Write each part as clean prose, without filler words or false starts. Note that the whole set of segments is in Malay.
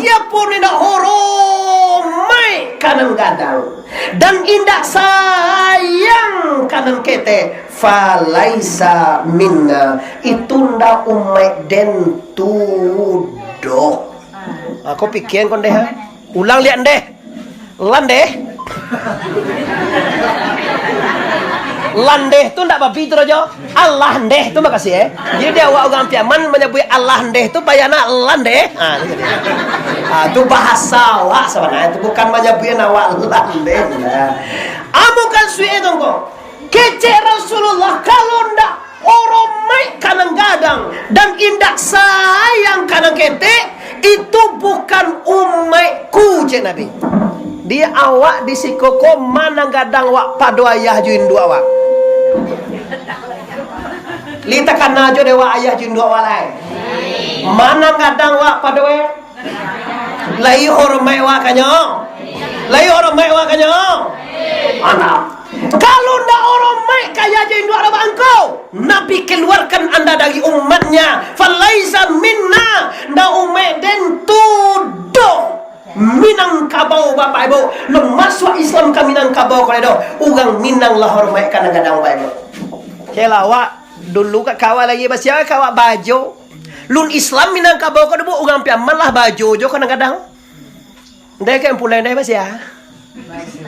siapa tidak horomai kanan gadang dan indak sayang kanan kete, falaisa minna, itu ndak umai den tudoh. Aku pikirin kon deh, ulang lihat deh, landeh. Landeh tu ndak babi tu aja. Allah ndeh tu makasih ya. Jadi dia awak orang Piaman menyebut Allah ndeh tu bayana landeh. Tu bahasa awak sebenarnya, itu bukan menyebut awak landeh. Amu kan suwe tongko. Kece Rasulullah kalau ndak oromai kanang gadang dan indak sayang kanang kete, itu bukan umatku je Nabi. Dia awak disikoko mana gadang wak padu ayah juin dua wak. Lita kana jo dewa ayah juin dua walai. Mana gadang wak padu ayah? Lai hormai wak kanyo. Lai hormai wak kanyo. Anak. Kalau ndak hormai kaya juin dua wak engkau, Nabi keluarkan anda dari umatnya. Falaisa minna, ndak umat den tudo. Minangkabau bapak ibu, lemaswa Islam ka Minangkabau kalau do, ugang Minang lah hormat kana gadang bapak ibu. Kela wak dulu kat kawal lagi basia kawak baju. Lun Islam Minangkabau kalau do ugang Piaman lah baju jo kana gadang. Dek kan pulai dai basia.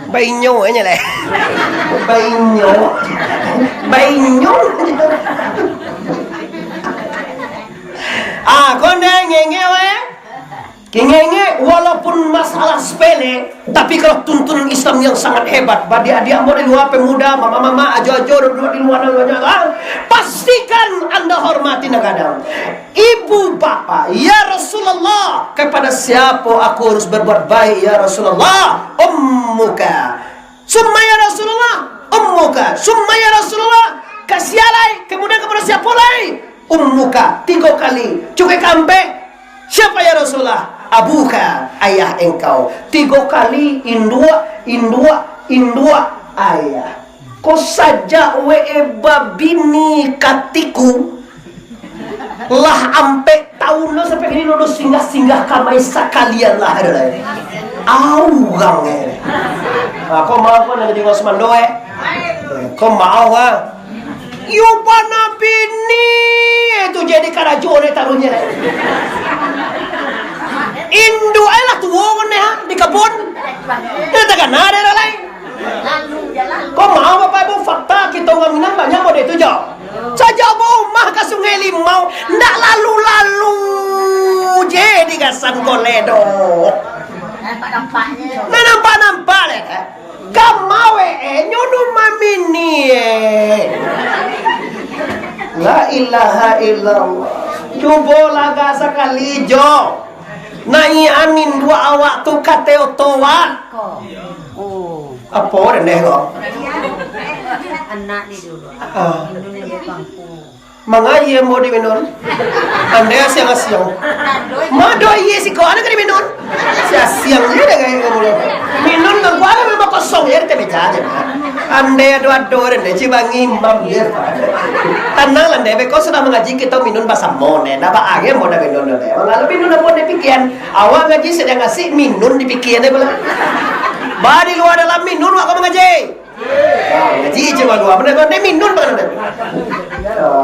Bainyo nya le. Bainyo. Bainyo. Kon ngenge we. Kengenge walaupun masalah sepele, tapi kalau tuntunan Islam yang sangat hebat, bagi adik-adik di luar, pemuda, mama-mama, ajo-ajo di luar pastikan anda hormati nagadang. Ibu bapak, ya Rasulullah, kepada siapa aku harus berbuat baik ya Rasulullah? Ummuka. Summa ya Rasulullah, ummuka. Summa ya Rasulullah, kasialai. Kemudian kepada siapa lagi? Ummuka. 3 kali. Cukai kampe. Siapa ya Rasulullah? Abuka, ayah engkau. 3 kali indua ayah. Kau saja babini katiku lah ampe tahun lo sampai ini lo singgah kamai sekalian lah ada lagi. Augang kau mau apa nanti di Osman doe? Kau mau Yupa nabi ni itu jadi karajone taruhnya. Indo lah tuwo kan ya di kebun. Dia tak ada lain. Kau mau bapak ibu fakta kita orang Minang banyak model itu jo. Saja rumah ke Sungai Limau ndak lalu jadi gasan koledo. Nampak le. Kamawe nyono mamini. La ilaha illallah. Coba laga sekali jo. Nai anin 2 awak tu kateo toa. Apa deh kok? Anak ni dulu. Indonesia bangku. Mangaye mo di minun. Ande siang. Mado iye si ko ana kari minun. Siang ni de gay ko. Minun nang ko ana mo kosong yer te meja. Ande ado de cibangi mam yer. Tanang lande be ko sudah mengaji kita minun bahasa mone. Na ba age mo na minun de. Lalu minun na mo de pikian. Awak ngaji sedang ngasih minun di pikian de bola. Ba di luar dalam minun aku mengaji. Ngaji cuma dua benar kau minun banget.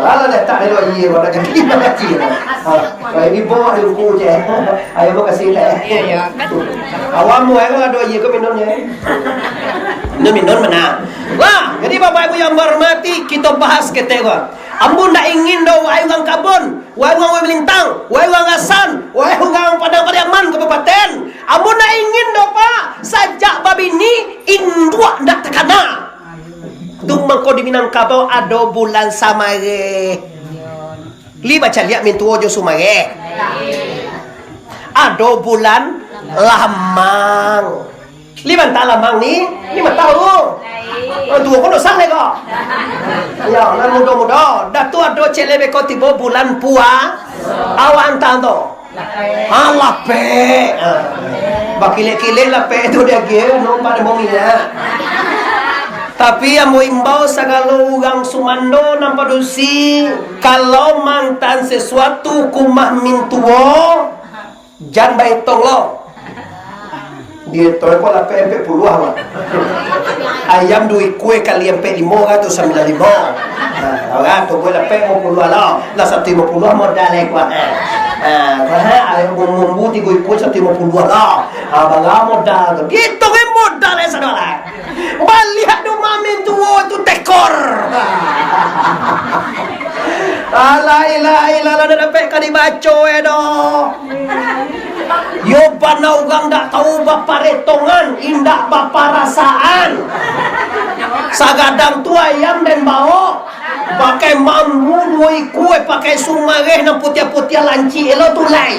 Ala dah tak ada lagi orang nak ngaji ngaji. Ini bawa di buku je. Ayo mau kasih dah. Awamu ayo ada lagi kau minunnya. Minun mana? Wah, jadi bapak ibu yang berhormati kita bahas ketegak. Ambo ndak ingin do wahai orang Kabon, wahai orang Melintang, wahai orang Asan, wahai orang Padang-Padiaman Kabupaten. Ambo ndak ingin do Pak, sajak babini indua ndak tekana. Tung mangko di Minangkabau ada bulan Samare. Li baca lihat min tuo jo Sumare. Ada bulan Lamang. Li bantah Lamang ni, ni tahu. Dua kono sah lego. Ya, lan muda-muda. Datu ado celebe ko tibo bulan Pua. Awan tanto. Lape. Bakile-kile lape itu dia ge no pada momina. Tapi yang mau imbau segala orang Sumando nampak dusi kalau mantan sesuatu kumah mintuo Jan baik tong lo. Dia toy ko la PMP puluhan lah. Ayam duit kue kali MP 595. Orang tu kue la PM puluhan lah. La 150 modal kuat. Ayam bumbu ti kue 150 lah. Abang modal tu. Gitu ke modal saudara. Balik tu mamin tu tekor. Ala ila dapat kali baca doh. Yo panau gang dak tahu bapa retongan, indak bapa rasaan. Sagadang tu ayam dan bau. Pakai mambu duai kue, pakai sumareh na putih-putih lanci elo tulai.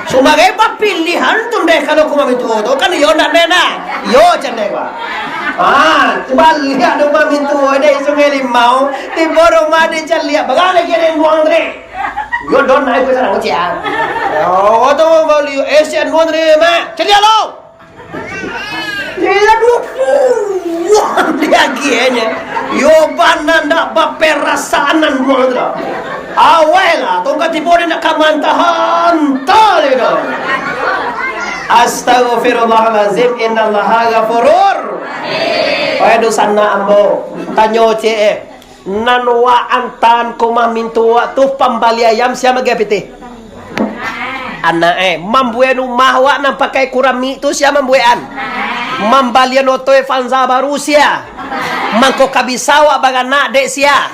Sumareh ba pilihan tu deh kalau kuma itu kan yo nak nena. Yo cendek ba. Coba lihat rumah mintu ada sungai limau, tiba rumah dia lihat bagaimana kira buang dre. Yo don naik ke sana ucian. Oh, tu beli Asian buang dre mah. Celia lo. Dia buang dia gianya. Yo banan dak baperasaanan buang dre. Awela, tongkat tiba dia nak kamantahan tal itu. Astaghfirullahalazim, innallaha ghafurur. Pai dosana ambo tanyo ce nanwa antan koma mintu tu pambali ayam siapa gapite anak mambuenu mahwa nan pakai kurami tu siapa mambuean mambalian otoe fanza barusia mangko kabisawa bagana dek sia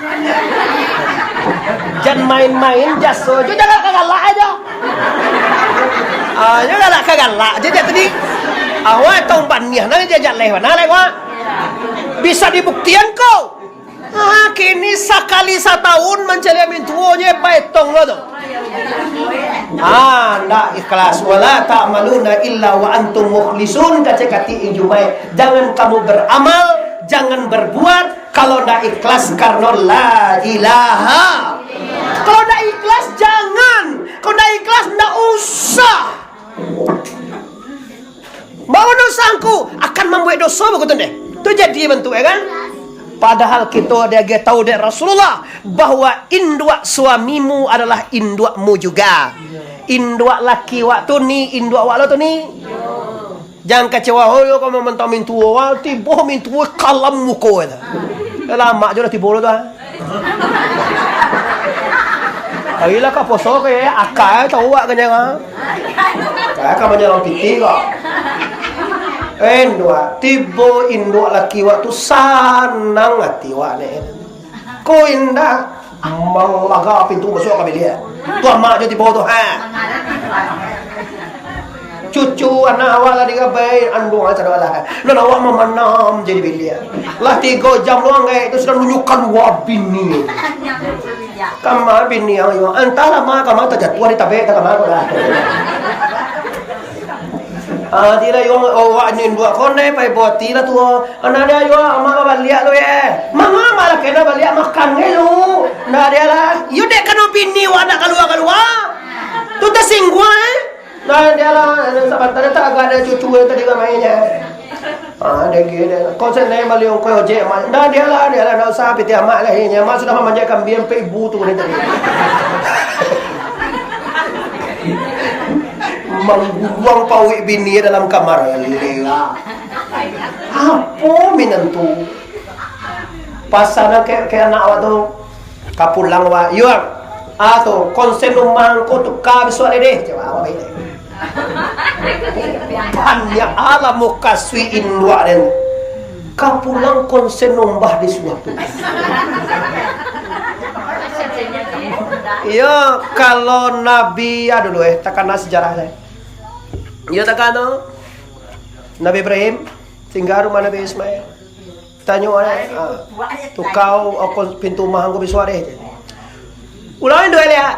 jangan main-main jaso jangan kagalak aja jangan kagalak jadi tadi awak tong baniah nang jajak lewat nang lewat bisa dibuktikan kau. Kini sekali setahun mencari mintuonya baitong lo tu. Ndak ikhlas wala ta'maluna illa wa antum mukhlisun kata-kata ijumai. Jangan kamu beramal, jangan berbuat kalau ndak ikhlas karena la ilaha. Kalau ndak ikhlas jangan. Kalau ndak ikhlas ndak usah. Mau dosaku akan membuat dosa begitu deh. Itu jadi bentuk kan? Padahal kita dia tahu dari Rasulullah bahwa induk suamimu adalah indukmu juga. Induk laki waktu ni, induk wak lo tu ni. Jangan kecewa, oh yo kamu mentang mintu awal, tiba mintu kalam muko itu. Lama je dah tiba lo tu. Ayolah kau poso ke akal tahu wak kenyang. Kau menyelam piti kau. Indua tibo indua laki waktu sanang hati wane ko indah malaga pintu masuk kami lihat tuan mak je tibo tu cucu anak awal lah digabai andung aja dah lah awak memanam jadi bilia lah 3 jam luang itu sudah nunjukkan wabini kamar bini ayo antara mak kamar terjatuh di tabe kamar dah tira yung wak nyo buat konde pai buat tira tu ana dia yo ama baliak lo ye mama malah kena baliak makan ngelu na dia lah yo dek kano bini wada keluar tu dah singgua na dia lah sabar tak agak ada cucu tadi kan mainnya dia gini kau senai balik kau oje na dia lah nak usah piti amak lah ini mak sudah memanjakan biar pe ibu tu ni tadi membuang pawik bini dalam kamar lela. Apa minantu? Pasana ke anak awak tu kapulang wa. Yo tu konsen rumah ko tu ka biswa deh. Coba awak baik. Banyak alam mukaswi indua den. Kapulang konsen nombah di suatu. Ya kalau Nabi dulu takkan sejarah saya. Ya takkan Nabi Ibrahim tinggal rumah Nabi Ismail. Tanya tu kau pintu rumah aku bisuare. Ulang dua lihat.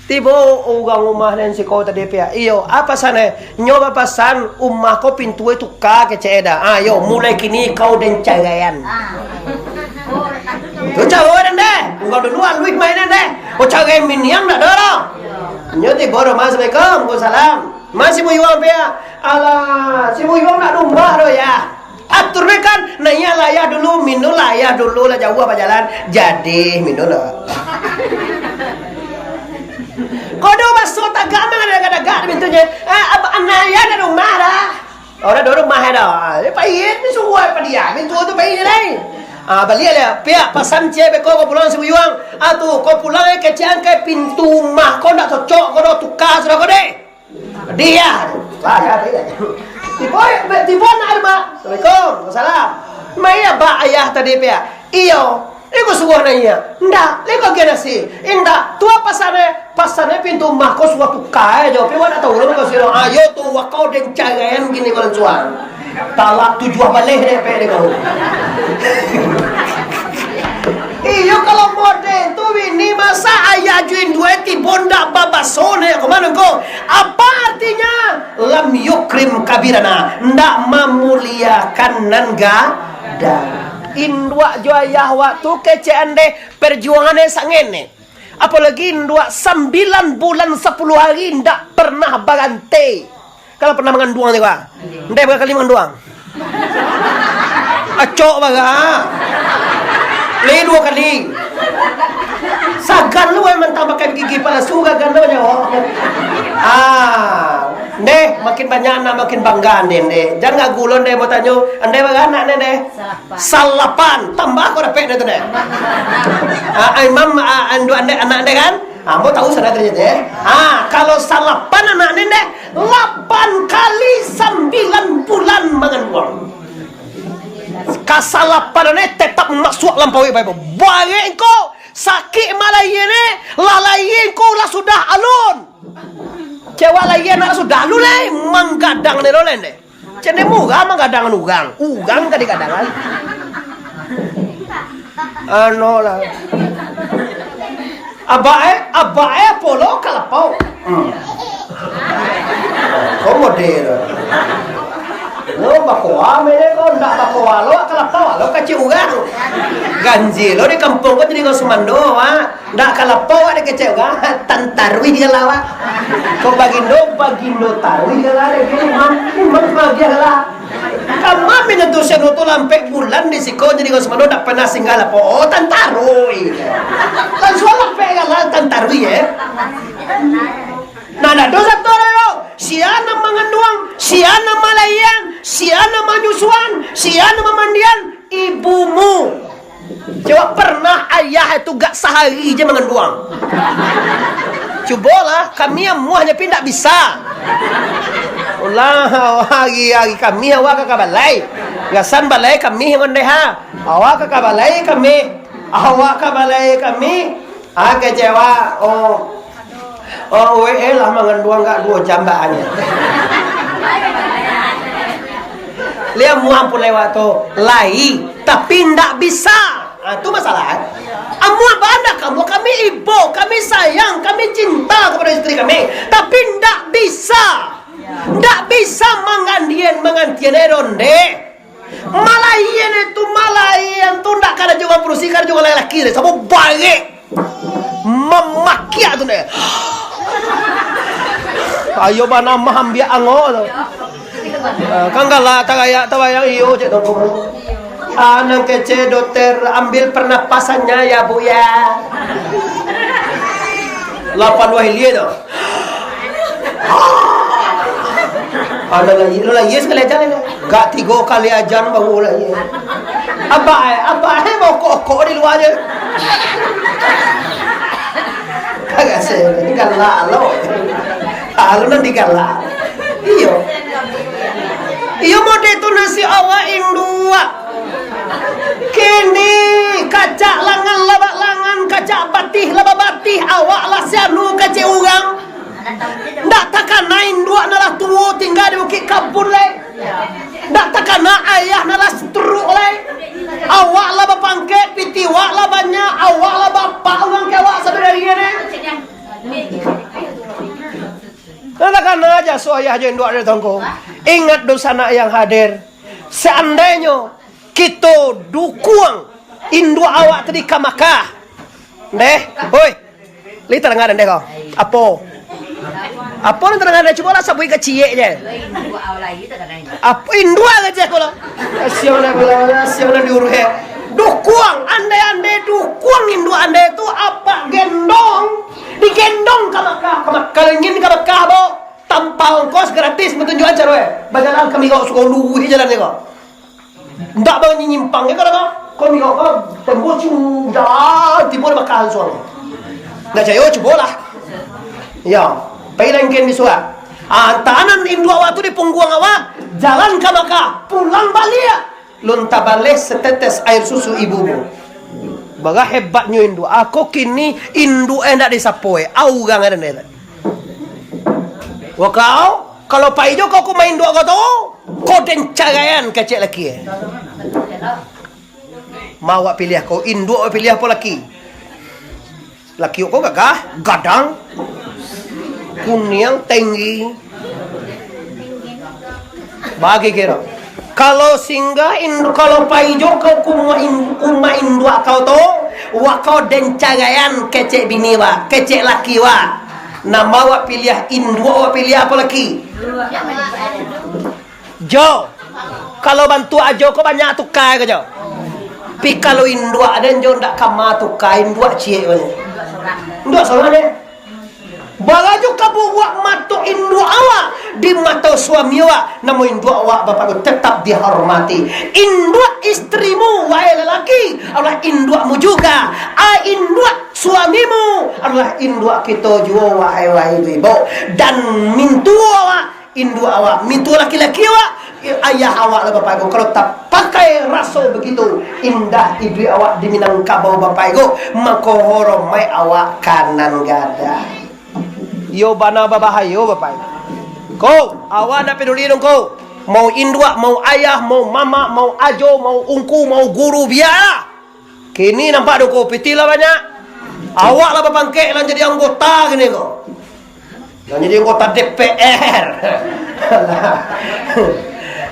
Tiba orang rumah dan si kau tadi pia. Iyo apa sana nyoba pasan rumah kau pintu itu kak keceda. Ayo mulai kini kau dan cagayan. Tu cawan deh. Engkau duluan luik mainan deh. Oh cagayan miniang dah dorong. Nyoti baru Assalamualaikum, Waalaikumsalam. Masih mau yuang pia. Alah, si mau yuang nak rumah doh ya. Atur kan, nanya layah dulu, minum layah dulu lah jauh apa jalan. Jadi minum lah. Kodo masuk tagama daga pintunya. Anaya ada rumah dah. Orang ada rumah dah. Payin ni suai pa dia. Pintu tu payin lain. Balik lah. Pihak pasam cewek kau pulang sebuyang. Tu kau pulang ke ciangkai pintu mah kau nak cocok kau nak tukar sudah kau deh. Dia. Ya dia. Tiba nak ada. Assalamualaikum. Wassalam. Maya ba ayah tadi pihak. Iyo. Iko suruh nanya, ndak, leko kena si, ndak, tua pasane pintu mah kau suruh tukar, jawab, wana tahu lu kau sih, ayo tu wakau deng cagayan gini kalau cuan, talak tujuh balik deh pe kau. Iyo kalau model tu ini masa ayah juin duit bonda babasone, kemana kau? Apa artinya? Lam yukrim kabirana, ndak memuliakan nangga dah. Indua juayah waktu kecaan deh perjuangannya sangene. Apalagi indua 9 bulan 10 hari ndak pernah berhenti. Kalau pernah mengandung juga, ndak berapa kali mengandung? Acok baga. Le 2 kali. Sagan lu emang tambah pakai gigi palsu gagan lu nyawa. Deh, makin banyak anak makin bangga deh. Jangan ngagulon deh mau tanya, andai baga anak deh. Salapan. Tambah aku dapat deh tu deh. Imam andu andai anak deh kan? Mau tahu sana kerja deh. Kalau salapan anak deh, 8 kali 9 bulan mengandung. Kasalapan ni tetap masuk lampaui Bible. Bagi engkau sakit malayan ni, lalayan kau lah sudah alun. Cewek layan lah sudah alun leh, menggadang ni lolen deh. Cene muga menggadang ugang kadang-kadang. Ano lah. Abae polo kalapau. Kau model. Lo bakoa mere ko ndak bakoa lo kalapau lo kecil ugang. Ganji lo di kampung ko jadi ko sumando ndak kalapau ada kecil ugang tantarwi dia lawa. Ko bagindo tarwi dia lah imam bagia lah. Kama minatusan to lampe bulan di siko jadi ko sumando ndak pernah singgala po tantarwi. Kan suala pegala tantarwi Nada dosa toro, siana mengandung, siana malayan, siana manyusuan, siana memandian ibumu. Coba pernah ayah itu gak sehari aja mengandung. Cobalah kami yang muahnya pindah bisa. Ulah hari kami awak ke balai. Gasan balai kami yang ondeha. Awak ke balai kami. Awak ke balai kami. Kecewa lah mengandung gak 2 jam bahannya. Lihat muam pun lewat tu lai, tapi ndak bisa. Itu masalah. Amuah banda kami ibu, kami sayang, kami cinta kepada istri kami, tapi ndak bisa mengantian ronde. Malayan tu ndak kada juga perusikan juga lelaki deh, sama baik memakia tu deh. Ayo mana maham dia ango tu. Kanggala tagaya iyo je tu. Anang kece dokter ambil pernapasannya ya Bu ya. 8 wahili tu. Ada lagi sekali aja gak 3 kali ajan baru lagi. Apa mau kok di luar je. Kagak sih, ini galak lo. Kalau nanti galak. Iyo mode itu nasi awak indua. Kini kaca langan labak langan, kaca batih labak batih, awak lah sianu kaca urang. Ndak takana indua nalah tuwo tinggal di bukit kampung le. Ndak takana ayah nalah seteruk le. Awak lah bapangke, piti wak lah banyak, awak lah bapak orang kewak sebenarnya ni. Katakan aja so ayah jenduk ada tongko. Ingat dosa anak yang hadir. Seandainya kita dukung induk awak tadi ke Makkah. Deh, hoi. Li terang deh kau. Apa yang terang ada coba lah sabui kecil je. Apa induk aja kau lah. Asyik diurus. Dukung, andai dukung induk andai itu apa gendong Digendong ke Mekah. Kalau ingin ke Mekah bo, tanpa ongkos gratis bertunjukan cara. Berjalan kami kau suka luhi jalan ni kau. Tak bangun nyimpang ni kau. Kami kau tembus sudah tiba Mekah suang. Nak cayo cubalah. Ya, pergi lagi ni suat. Tahanan indua waktu di punggung awak, jalan ke Mekah, pulang balik. Lunta balik setetes air susu ibumu. Baga hebatnya Indu. Aku kini Indu enak disapoe. Au gang ada nela. Wakau kalau paijo kau ku main dua kau tu, kau den cagayan kecil laki. Mau awak pilih kau Indu awak pilih apa laki? Laki kau gagah, gadang, kuning, tinggi. Bagi kira. Kalau singgah kalau paijo kau kuma Indu kau tu, wakau den cagayan kecil bini wa, kecil laki wa. Nama awak pilih Indu awak pilih apa laki? Jo. Kalau bantu ajo kau banyak tukar ke jo? Pi kalau Indu ada jo ndak kama tukar Indu cie banyak. Indu seorang ni. Bagaju kabu buat mata Indu awak di mata suami awak, namun Indu awak bapak tetap dihormati. Indu istrimu wahai lelaki adalah Indumu juga. Indu suamimu adalah Indu kita juga wahai ibu. Dan mintu awak Indu awak, mintu laki-laki awak ayah awak lah bapak ibu. Kalau tak pakai rasa begitu indah ibu awak di Minangkabau bapak ibu, maka horomai awak kanan gada. Yo bana babahayo bapak. Kau awak nak peduli dong kau. Mau indua, mau ayah, mau mama, mau ajo, mau ungku, mau guru biar. Kini nampak dong kau pitilah banyak. Awak lah bapangkek lah jadi anggota gini kau. Lah jadi anggota DPR.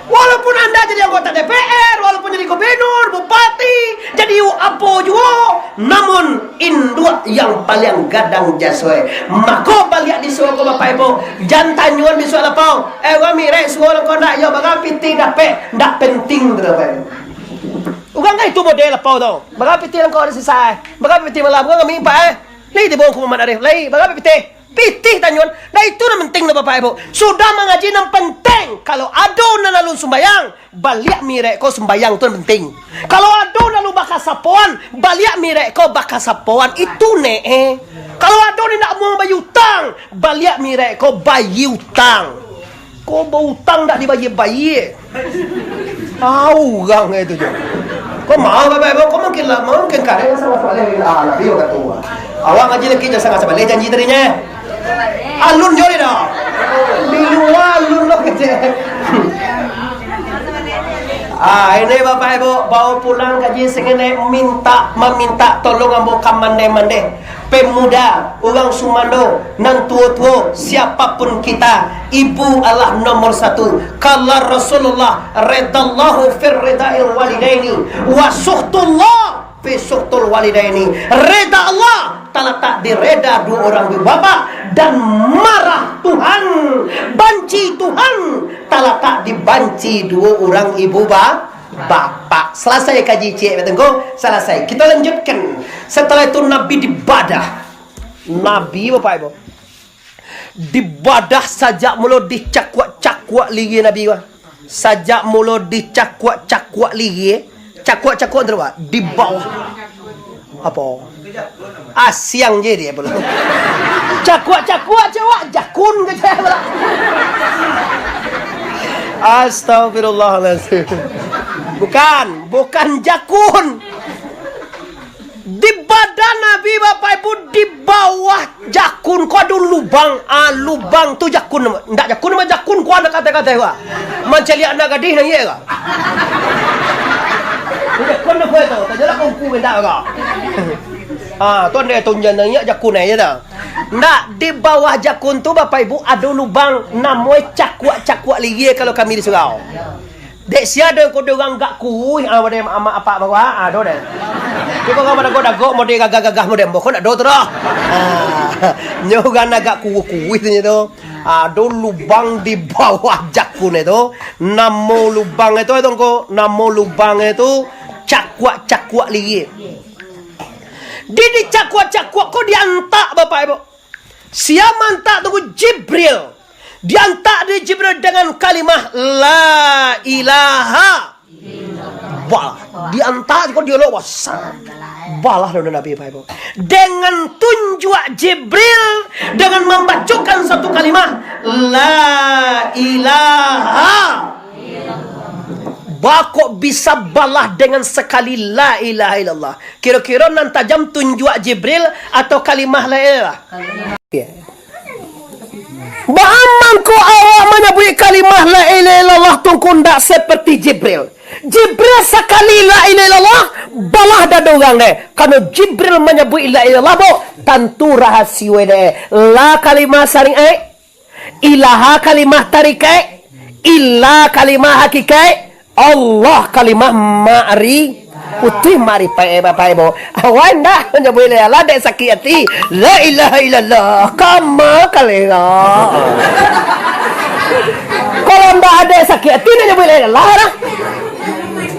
Walaupun anda jadi anggota DPR, walaupun jadi gubernur, bupati, jadi apa juga, namun induk yang paling gadang jaswe. Maka balik di suara bapak ibu, jantan nyuan di suara apa? Kami rek suara kau nak yo bagai piti dapat, ndak penting berapa. Ugang itu model apa tu? Bagai piti kau ada selesai, bagai piti malam kau kami pak. Lagi di bawah kuman ada, lagi bagai piti. Pitih tanyuan. Nah itu yang penting lah bapak ibu. Sudah mengaji yang penting. Kalau ada na lalu sembayang, balik mirek kau sembayang tu yang penting. Kalau ada lalu bakal sapuan, balik mirek kau bakal sapuan. Itu ne. Kalau ada ni nak mau bayi utang, balik mirek kau bayi utang. Kau bayi utang tak dibayi-bayi. Tahu gang itu je. Kau mau bapak ibu, kau mungkin lah, mungkin kadang sama balik. Nabi kata tua. Awak ngaji lagi jangan sama balik janji tadinya. Alun jori dah. Di luar alun lo kecil. Ini bapak ibu bawa pulang kaji sengene meminta tolong ambo kamande-mande. Pemuda, orang Sumando, nan tua-tua, siapapun kita, ibu Allah nomor satu. Kala Rasulullah, redallahu fir redail walidaini, wa suhtullah fi suhtul walidaini. Reda Allah terletak di reda dua orang ibu bapa, dan marah Tuhan, banci Tuhan terletak di banci dua orang ibu bapak. Selesai kaji cik betengko, selesai. Kita lanjutkan. Setelah itu Nabi dibadah. Nabi bapak ibu dibadah sajak mula dicakuak-cakuak lagi Nabi wah. Sajak mula dicakuak-cakuak lagi. Cakuak-cakuak terus di bawah. Apa? Siang je dia belum. Cakuak-cakuak cewek jakun ke cewek. Astagfirullahaladzim. Bukan jakun. Di badan Nabi bapak ibu di bawah jakun kau ada lubang. Lubang tu jakun. Ndak jakun nama jakun kau ada kata-kata wah. Macam lihat anak gadis nang ye ke? Jakun apa tu? Tak jelas kau benda ke? Tuan dia tunjuk nang ye jakun aja dah. Ndak di bawah jakun tu bapak ibu ada lubang namanya cakuak-cakuak lagi kalau kami di surau. Dek siada kau orang gak kuih ada ama apa bawa ada dah. Kau kau mana kau dago model gagah-gagah model kau nak do terus. Nyogan agak kuih tu tu. Ada lubang di bawah jakun itu. Nama lubang itu nama lubang itu cakuak-cakuak lagi. Di cakuak-cakuak kau diantak bapak ibu. Siaman tak tunggu Jibril. Diantak dari Jibril dengan kalimah la ilaha balah. Diantak kau dialog wasan. Balah dan Nabi Ibu. Dengan tunjuk Jibril dengan membacakan satu kalimah la ilaha. Bakok bisa balah dengan sekali la ilaha illallah. Kira-kira nan tajam tunjuk Jibril atau kalimah la ilaha. Bahaman ko awak menyebut kalimah la ilaha illallah tungku ndak seperti Jibril. Jibril sekali la ilaha illallah balah dah orang deh. Kalau Jibril menyebut la ilaha illallah bo tentu rahasia deh. La kalimah syari'i, ilaha kalimah tarikai, illa kalimah hakikai, Allah kalimah ma'ri. Putih mari pai bo. Awan dah menyebut la ilaha dek sakit hati. La ilaha illallah kama kalera. Kalau ndak ada sakit hati nak nyebut la ilaha dah.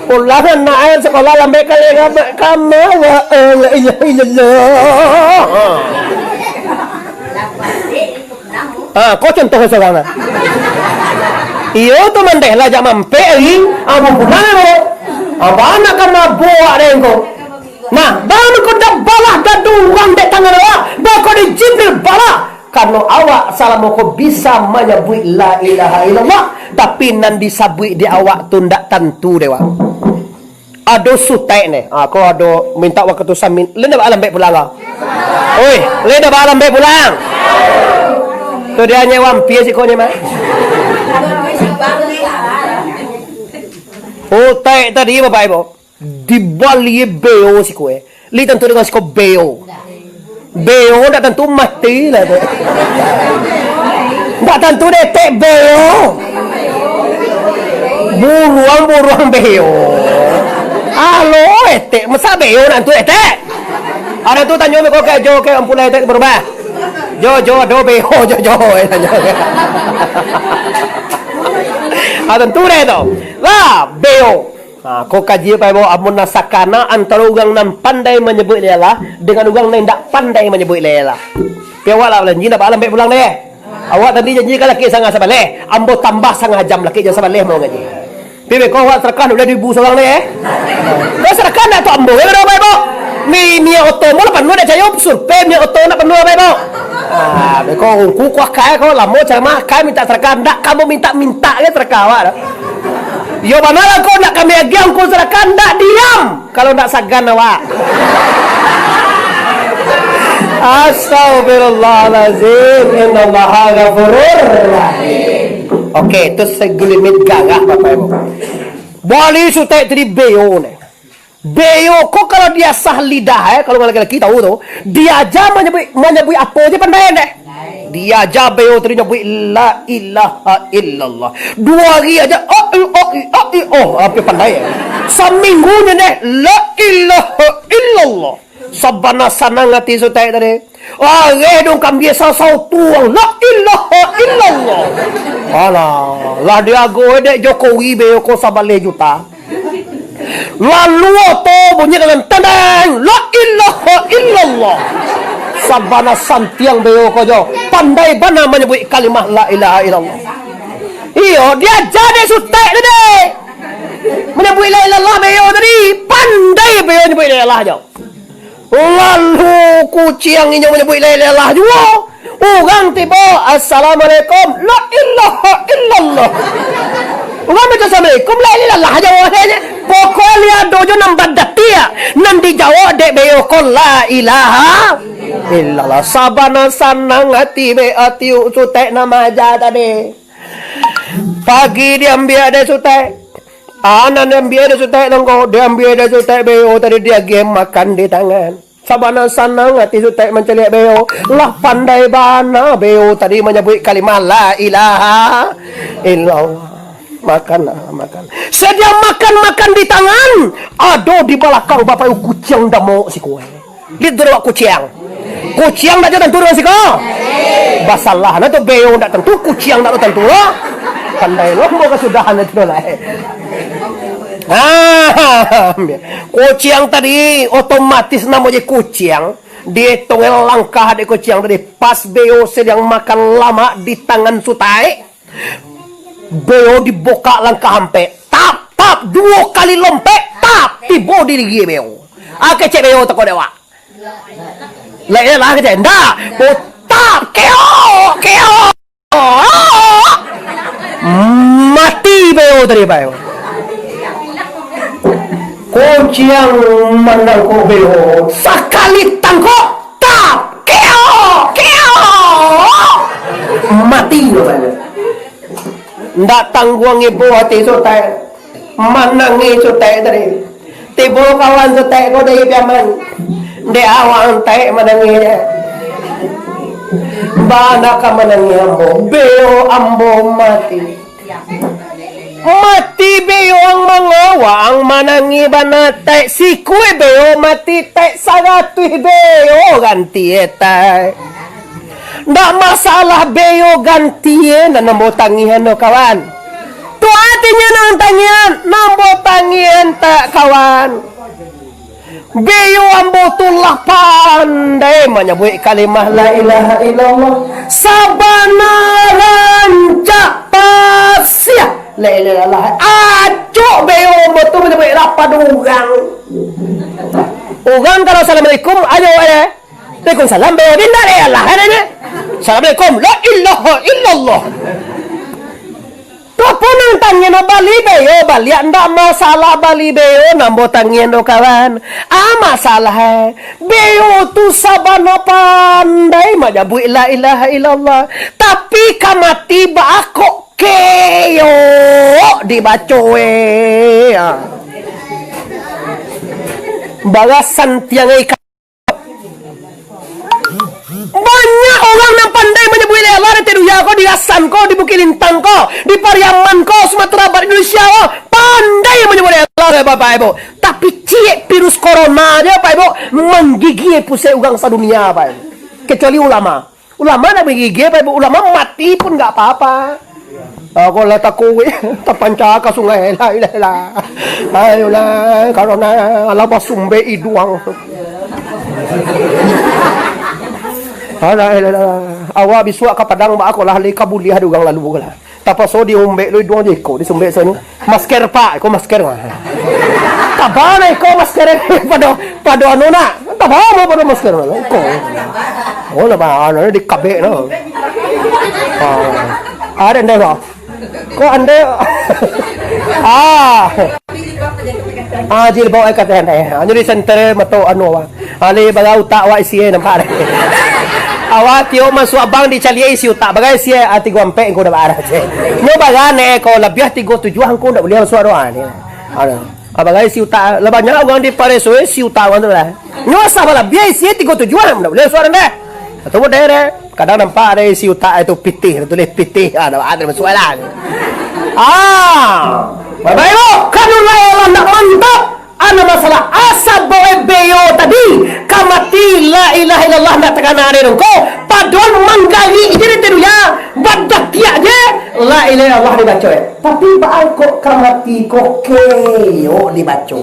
Ulah nak ayat sekolah lambat kalera kama wa la ilaha illallah. Kau contoh sekarang. Iyo tu mandeh lah jam mampe ni. Abu pulang mo. Apa anak kamu buat dengko? Nah, baru kau dah balah dah duang dek tangan awak. Bakau di Jibril balah. Kalau awak salah mau bisa menyebut la ilaha illallah, tapi nan disabui di awak tu ndak tentu dewa. Ado sutai ni. Kau ado minta waktu samin. Lenda balam baik pulang lah. Oi, lenda balam baik pulang. Tu dia nyewa piye si kau ni mah? Tai tadi Bapak Ibu di Bali beo si kue. Li tentu dengan si kau beo. Beo tak tentu mati lah tu. Tak tentu detek beo. Buruang beo. Halo etek masa beo nanti etek. Ada tu tanya me kau ke jo ke ampun etek berubah. Jo do beo jo. Tentu deh tu. Lah beo. Kau kaji apa ibu amun nasakana antara orang nan pandai menyebut lelah dengan orang nan tak pandai menyebut lelah. Piawak lah janji nak alam baik pulang deh. Awak tadi janji kan laki sangat sabaleh. Ambo tambah sangat jam laki jangan sabaleh mau ngaji. Pibe kau awak serkan udah 2,000 seorang deh. Kau serkan dah tu ambo. Berapa ibu? Mi auto mau lah penuh dah cayop surpe mi auto nak penuh apa ibu? Kau kuat kaya kau lamo cama kaya minta serkan tak kamu minta ke serkan awak dah. Yo mana lah kau nak kami agiam kau serahkan tak diam kalau nak sagan awak. Astagfirullahalazim innallaha ghafurur rahim. Okey, itu segelimit gagah Bapak Ibu. Boleh sutai tadi beo ni. Beo kau kalau dia sah lidah kalau laki-laki tahu tu, dia aja menyebut apa je pandai deh. Dia aja beo tadi nyebut la ilaha illallah. 2 hari aja apa pandai. Seminggunya deh la ilaha illallah. Sabana sanang hati sutai tadi. Redong kan biasa tuang la ilaha illallah. Alah, lah dia go dek Jokowi beo ko sabale juta. Lalu to bunyi dengan tenang la ilaha illallah. Sabana santiang beo ko jo pandai bana menyebut kalimah la ilaha illallah. Iyo dia jadi sutek tadi menyebut la ilaha illallah beo tadi pandai beo menyebut la ilaha jo. Lalu kucing ini menyebut la ilaha illallah juga. Orang tiba assalamualaikum la ilaha illallah. Orang baca assalamualaikum la ilaha illallah aja. Pokoknya dojo nampak datia nanti jawab dek beo kon la ilaha illallah. Sabana sanang hati be hati sutek nama aja tadi. Pagi dia ambil ada sutek. Anak dia ambil ada sutek nongko. Dia ambil ada sutek beo tadi dia game makan di tangan. Sabana sanang hati sutek menceliak beo. Lah pandai bana beo tadi menyebut kalimah la ilaha illallah. Makan. Sedia makan di tangan. Aduh di belakang bapak kucing dah mau si kue. Lihat dulu kucing. Kucing dah tentu si kau. Basalah na tu beo dah tentu kucing dah tentu. Pandai lo mau kesudahan itu lah. Kucing tadi otomatis namanya kucing. Dihitung langkah adik kucing tadi. Pas beo sedang makan lama di tangan sutai. Beo dibuka langkah hampe. Tap, 2 kali lompat. Tap, tiba diri gie beo. Ake cek beo teko dewa. Lah ke jenda. Tap, keo. Mati beo tadi beo. Kucing menang ko beo. Sakali tangko. Tap, keo. Mati beo. Ndak tangguang ibu hati sotai. Manangi sotai tadi. Tibo kawan sotai ko dari piaman. De awang tai manangi je. Bana ka manangi ambo. Beo ambo mati. Mati beo ang mangawa ang manangi bana tai. Si kue beo mati tai. Sagatui beo ganti tai. Ndak masalah beo gantian dan nambo tangian no kawan. Tu artinya nang tangian, nambo tangian tak kawan. Beo ambo tulah pandai menyebut kalimah la ilaha illallah. Sabana rancak pasya la ilaha illallah. Acuk beo ambo tu menyebut rapad ugang. Ugang kalau assalamualaikum ayo ada. Waalaikumsalam beo dinda ya Allah ada. Assalamualaikum la ilaha illallah. Tuh punang tangin o bali beo bali ndak masalah bali beo nambo tangin o kawan. Masalah beo tu sabano pandai majabu la ilaha illallah. Tapi kamati ba ako keyo dibacoe. Bagasan tiang ikan. Banyak orang yang pandai menyebut la ilaha illallah ko di Asan ko, di Bukit Lintang ko, di Pariaman ko, Sumatera Barat Indonesia ko. Pandai menyebut la ilaha illallah Bapak Ibu. Tapi ciek virus corona aja Pak Ibu menggigit pusat ugang sedunia Pak Ibu. Kecuali ulama. Ulama nak menggigit Pak Ibu, ulama mati pun enggak apa-apa. Ako lah takuwi, tapanca ka sungai la ilaha illallah. Ayolah, karena ala basumbe iduang. Awak biswa ka padang ba ako lah ka buliah dugang lalu lah. Tapos so di umbe lu duang jeko di sumbe so ni. Masker pak, ko masker mah. Tabana ko masker pada anu na. Tabama pada masker ko. Oh la ba ano di kabe no. Ada ndai ba? Ko ande jil bawa ka tan ai. Anu di center mato anu wa. Ali bagau tak wa isi nampak. Awak tio masuk abang di calia isi utak bagai sia ati gompe ko dah arah je. Nyo bagane ko lebih 37 ko dak boleh masuk doa ni. Ada. Bagai si utak lebihnya orang di pareso si utak wan tu lah. Nyo sabar lebih isi 37 dak boleh masuk dah. Atau dere kadang nampak ada si utak itu pitih tulis pitih ada masuk lah. Bapak Ibu kan Allah nak mantap. Ana masalah asal bawa beo tadi kamati la ilaha illallah nak tekan ada ko padon manggali jadi teru ya badak dia je la ilaha illallah dibaca tapi baal kok kamati kok keo dibaca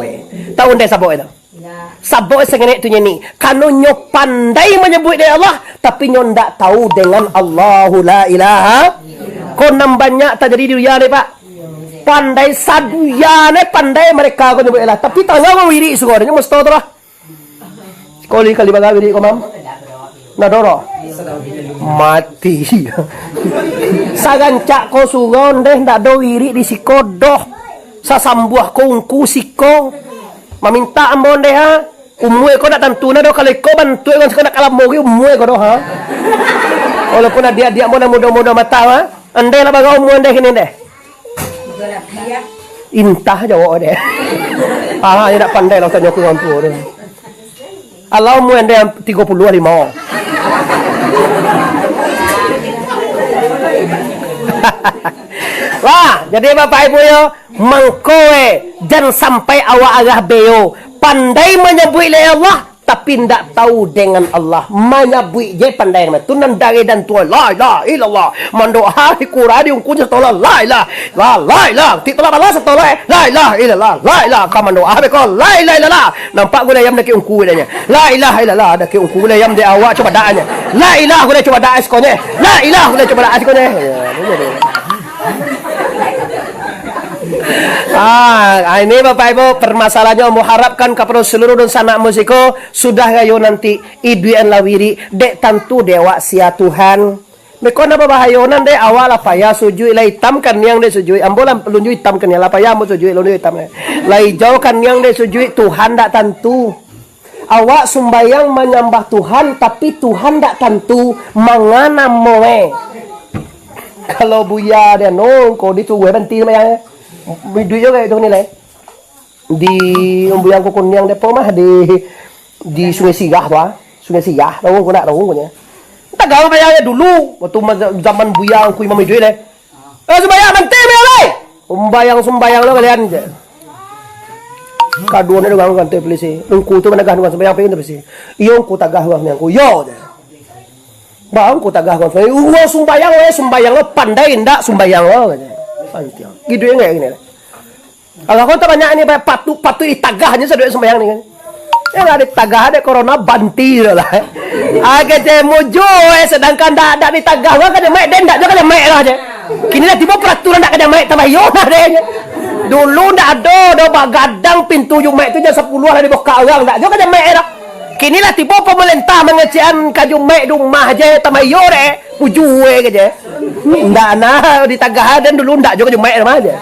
tahu ndai sabo itu sabo sengenek tu ni kanu nyo pandai menyebut dia Allah tapi nyo ndak tahu dengan Allahu la ilaha ko nam banyak terjadi di dunia ni Pak. Pandai saduyane pandai mereka ko nyebut lah tapi tangga ko wiri sugornya mesti to lah kali baga wiri ko mam nadoro mati sagancak ko sugon deh ndak do wiri di sikodoh sasambuah ko ungku siko maminta ambon deh ha umue ko dak tantuna do kali ko bantu ko nak kalam mogi umue ko do ha walaupun dia muda-muda mata ha ande lah baga umue deh ini deh intah jawab dia. Dia tak pandai lah tanya aku orang tua dia. Alau mu anda yang 35. Wah, jadi Bapak Ibu yo mangkoe jangan sampai awak agah beo. Pandai menyebut la Allah tapi ndak tahu dengan Allah. Mana bui je pandai nama tunan dari dan tua la ilaha illallah. Mando hari kuradi ungkunya tola la ilaha. Ti tola Allah setola la ilaha illallah. La ilaha kamando habe ko la ilaha illallah. Nampak gula yam daki ungku danya. La ilaha illallah daki ungku gula yam de awak coba daanya. La ilaha gula coba daa eskonya. La ilaha gula coba daa eskonya. Ini Bapak Ibu permasalahannya mau harapkan kepada seluruh dan sanak musiko sudah gayo nanti iduan lawiri dek tentu dewa sia Tuhan. Mekon apa bahayonan dek awal apa ya sujui lai hitam kan yang dek sujui ambolan lunju hitam kan ya apa ya mau sujui lunju hitam lai jauh kan yang dek sujui Tuhan dak tentu. Awak sumbayang menyembah Tuhan tapi Tuhan dak tentu mangana moe. Kalau buya dia no kau itu gue nanti ya. Duit juga itu nilai di yang kokon yang depo mah di Sungai Sigah tuh, Sungai Sigah, tahu punya. Kita gaul bayarnya dulu waktu zaman buyang kui mami duit deh. Sembayang nanti bayar sembayang lo kalian aja. Kaduan itu ganggu kantor polisi. Ungku tu mana ganggu sembayang pengen polisi. Iyo ungku tagah ganggu yang ku yo deh. Bang ku tagah ganggu. Sembayang lo pandai ndak sembayang lo aja. Gitu ya nggak gini. Kalau kau tanya ini patu itagahnya sedih sembahyang nih kan. Ya nggak ada tagah ada corona banti lah. Agak cemojo sedangkan ada di tagah kan ada mek dan ada mek lah aja. Kini lah tiba peraturan tak ada mek tambah yona deh. Dulu ndak ada bagadang pintu yung mek itu jam 10 lah di bawah orang ndak juga ada mek lah. Kini lah tiba pemerintah mengecian kajung mek rumah aja tambah yore pujue aja. Ndak nah di tagah dan dulu ndak juga mek aja.